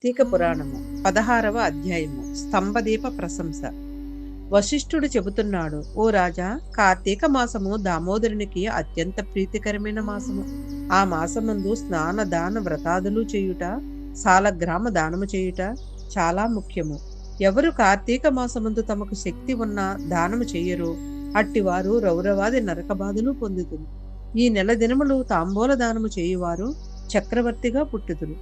కార్తీక పురాణము 16వ అధ్యాయము స్తంభదీప ప్రశంస. వశిష్ఠుడు చెబుతున్నాడు, ఓ రాజా, కార్తీక మాసము దామోదరునికి అత్యంత ప్రీతికరమైన మాసము. ఆ మాసమందు స్నాన దాన వ్రతాదులు చేయుట, సాలగ్రామ దానము చేయుట చాలా ముఖ్యము. ఎవరు కార్తీక మాసమందు తమకు శక్తి ఉన్న దానము చెయ్యరో అట్టివారు రౌరవాది నరకబాధలు పొందుతురు. ఈ నెల దినములు తాంబూల దానము చేయువారు చక్రవర్తిగా పుట్టుతురు.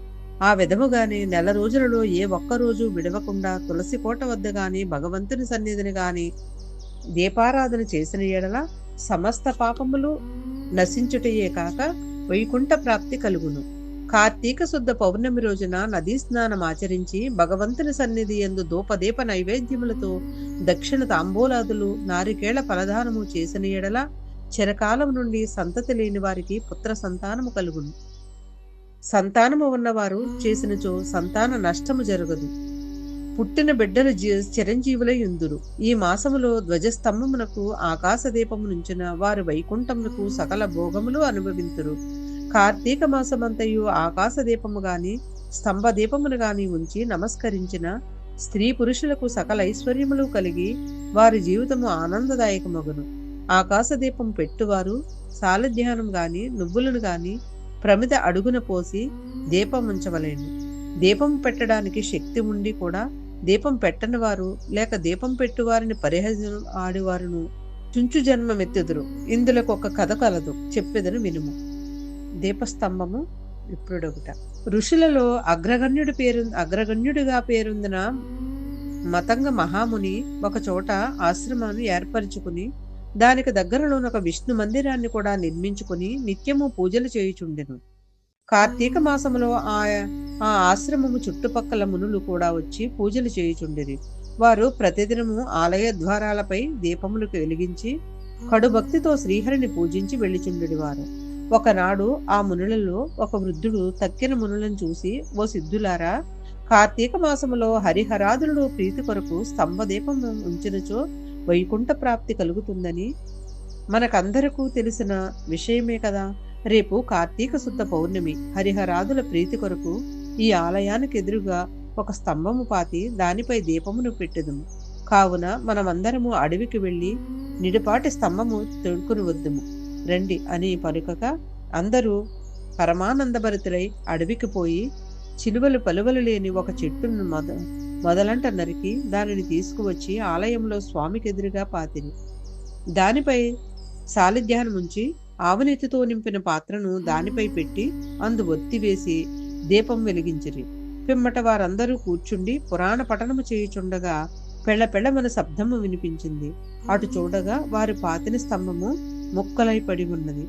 ఆ విధముగానే నెల రోజులలో ఏ ఒక్కరోజు విడవకుండా తులసి కోట వద్ద గాని భగవంతుని సన్నిధిని గాని దీపారాధన చేసిన ఎడల సమస్త పాపములు నశించుటయే కాక వైకుంఠ ప్రాప్తి కలుగును. కార్తీక శుద్ధ పౌర్ణమి రోజున నదీ స్నానం ఆచరించి భగవంతుని సన్నిధి యందు ధూపదీప నైవేద్యములతో దక్షిణ తాంబూలాదులు నారికేళ ఫలదానము చేసిన ఎడల చిరకాలం నుండి సంతతి లేని వారికి పుత్ర సంతానము కలుగును. సంతానము ఉన్నవారు చేసినచో సంతాన నష్టము జరగదు. పుట్టిన బిడ్డలు చిరంజీవులై యుందురు. ఈ మాసములో ధ్వజస్తంభమునకు ఆకాశ దీపము నుంచిన వారు వైకుంఠమునకు సకల భోగములు అనుభవింతురు. కార్తీక మాసమంతయు ఆకాశ దీపము గాని స్తంభ దీపమును గాని ఉంచి నమస్కరించిన స్త్రీ పురుషులకు సకల ఐశ్వర్యములు కలిగి వారి జీవితము ఆనందదాయకమగును. ఆకాశ దీపం పెట్టువారు సాలధ్యానం గాని నువ్వులను గాని ప్రమిద అడుగున పోసి దీపం ఉంచవలేను. దీపం పెట్టడానికి శక్తి ఉండి కూడా దీపం పెట్టని వారు లేక దీపం పెట్టువారిని పరిహసించ ఆడివారును చుంచు జన్మమెత్తుదురు. ఇందులోకి ఒక కథ కలదు, చెప్పెదను వినుము. దీపస్తంభము విప్రుడొకట. ఋషులలో అగ్రగణ్యుడిగా పేరొందిన మతంగ మహాముని ఒక చోట ఆశ్రమాన్ని ఏర్పరచుకుని దానికి దగ్గరలోని ఒక విష్ణు మందిరాన్ని కూడా నిర్మించుకుని నిత్యము పూజలు చేయుచుండెను. కార్తీక మాసములో ఆ ఆశ్రమము చుట్టుపక్కల మునులు కూడా వచ్చి పూజలు చేయుచుండిరి. వారు ప్రతిదినము ఆలయ ద్వారాలపై దీపములు వెలిగించి కడుభక్తితో శ్రీహరిని పూజించి వెళ్ళిచుండెడివారు. ఒకనాడు ఆ మునులలో ఒక వృద్ధుడు తక్కిన మునులను చూసి, ఓ సిద్ధులారా, కార్తీక మాసములో హరిహరాదులు ప్రీతి కొరకు స్తంభదీపము ఉంచినచో వైకుంఠ ప్రాప్తి కలుగుతుందని మనకందరకు తెలిసిన విషయమే కదా. రేపు కార్తీక శుద్ధ పౌర్ణమి. హరిహరాదుల ప్రీతి కొరకు ఈ ఆలయానికి ఎదురుగా ఒక స్తంభము పాతి దానిపై దీపమును పెట్టెదము. కావున మనమందరము అడవికి వెళ్లి నిడిపాటి స్తంభము తొడుకుని వద్దుము రండి అని పలుకగా అందరూ పరమానందభరితులై అడవికి పోయి చిలువలు పలువలు లేని ఒక చెట్టును మొదలంట నరికి దానిని తీసుకువచ్చి ఆలయంలో స్వామికి ఎదురుగా పాతిని. దానిపై సాలిధ్యానం ఉంచి ఆవునెత్తితో నింపిన పాత్రను దానిపై పెట్టి అందు ఒత్తివేసి దీపం వెలిగించిరి. పిమ్మట వారందరూ కూర్చుండి పురాణ పఠనము చేయుచుండగా పెళ్ళపెళ్ళమన శబ్దము వినిపించింది. అటు చూడగా వారి పాతిన స్తంభము ముక్కలై పడి ఉన్నది.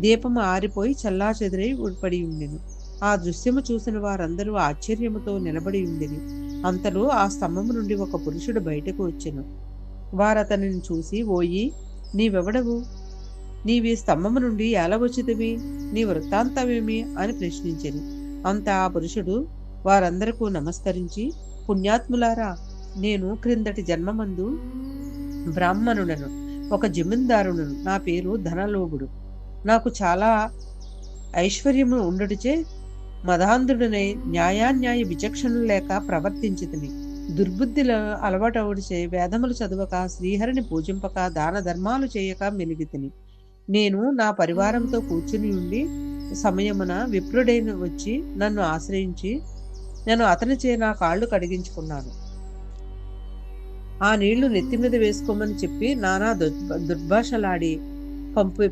దీపము ఆరిపోయి చల్లాచెదురై పడి ఉండెను. ఆ దృశ్యము చూసిన వారందరూ ఆశ్చర్యముతో నిలబడి ఉండిరి. అంతలో ఆ స్తంభము నుండి ఒక పురుషుడు బయటకు వచ్చెను. వారతనిని చూసి, ఓయి, నీవెవడవు? నీవి స్తంభము నుండి ఎలా వచ్చితివి? నీ వృత్తాంతమేమి అని ప్రశ్నించెను. అంత ఆ పురుషుడు వారందరకు నమస్కరించి, పుణ్యాత్ములారా, నేను క్రిందటి జన్మమందు బ్రాహ్మణుడను, ఒక జమీందారుడను. నా పేరు ధనలోభుడు. నాకు చాలా ఐశ్వర్యము ఉండుటచే మదాంధుడనై న్యాయాన్యాయ విచక్షణలు లేక ప్రవర్తించితిని. దుర్బుద్ధిలో అలవాటవుడిచే వేదములు చదవక శ్రీహరిని పూజింపక దాన ధర్మాలు చేయక మెలిగితిని. నేను నా పరివారంతో కూర్చుని ఉండి సమయమున విప్రుడైన వచ్చి నన్ను ఆశ్రయించి నేను అతనిచే నా కాళ్ళు కడిగించుకున్నాను. ఆ నీళ్లు నెత్తి మీద వేసుకోమని చెప్పి నానా దుర్భాషలాడి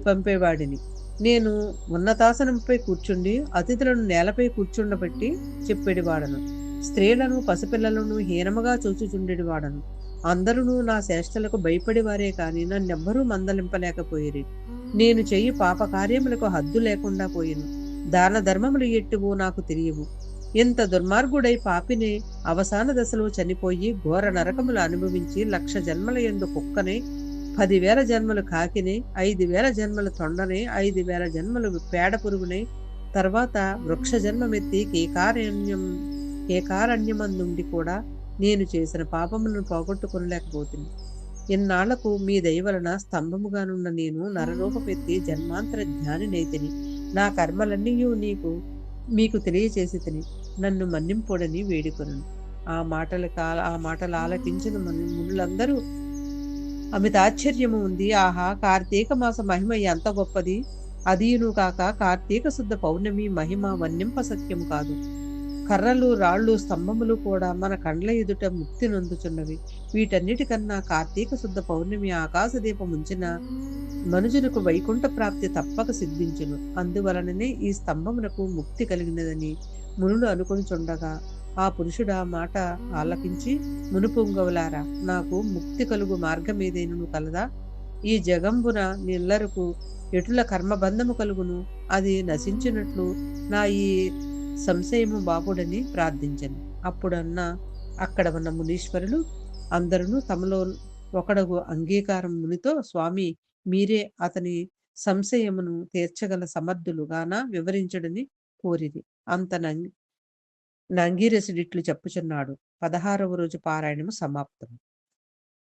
పంపేవాడిని. నేను ఉన్నతాసనంపై కూర్చుండి అతిథులను నేలపై కూర్చుండబెట్టి చెప్పేడివాడను. స్త్రీలను పసిపిల్లలను హీనముగా చూచుచుండేవాడను. అందరూ నా చేష్టలకు భయపడేవారే కాని నన్నెవ్వరూ మందలింపలేకపోయిరి. నేను చెయ్యి పాప కార్యములకు హద్దు లేకుండా పోయిను. దాన ధర్మములు ఎట్టువో నాకు తెలియవు. ఇంత దుర్మార్గుడై పాపిని అవసాన దశలో చనిపోయి ఘోర నరకములు అనుభవించి 1,00,000 జన్మల యందు కుక్కనే, 10,000 జన్మలు కాకినే, 5,000 జన్మలు తొండనే, 5,000 జన్మలు పేడ పురుగునే, తర్వాత వృక్ష జన్మమెత్తి కేకారణ్యమందుండి కూడా నేను చేసిన పాపములను పోగొట్టుకొనలేకపోతుంది. ఇన్నాళ్లకు మీ దయ వలన స్తంభముగానున్న నేను నరరూపమెత్తి జన్మాంతర జ్ఞానినైతిని. నా కర్మలన్నీ మీకు తెలియచేసి తిని నన్ను మన్నింపుడని వేడుకొనెను. ఆ మాటలు ఆలకించిన మునులందరూ అమితాశ్చర్యము ఉంది. ఆహా! కార్తీక మాస మహిమ ఎంత గొప్పది! అదీను కాక కార్తీక శుద్ధ పౌర్ణమి మహిమ వర్ణింప సత్యము కాదు. కర్రలు, రాళ్ళు, స్తంభములు కూడా మన కండ్ల ఎదుట ముక్తి నొందుచున్నవి. వీటన్నిటికన్నా కార్తీక శుద్ధ పౌర్ణమి ఆకాశదీపముంచిన మనుజునకు వైకుంఠ ప్రాప్తి తప్పక సిద్ధించును. అందువలననే ఈ స్తంభమునకు ముక్తి కలిగినదని మునులు అనుకొనుచుండగా, ఆ పురుషుడా మాట ఆలకించి, మునుపుంగవులారా, నాకు ముక్తి కలుగు మార్గమేదైనను కలదా? ఈ జగంబున నిల్లరకు ఎటుల కర్మబంధము కలుగును? అది నశించినట్లు నా ఈ సంశయము బాపుడని ప్రార్థించను. అప్పుడన్న అక్కడ ఉన్న మునీశ్వరులు అందరూ తమలో ఒకడగు అంగీకారం మునితో, స్వామి, మీరే అతని సంశయమును తీర్చగల సమర్థులు గాన వివరించుడని కోరిరి. అంత నంగిరెసిడిట్లు చెప్పుచున్నాడు. 16వ రోజు పారాయణము సమాప్తం.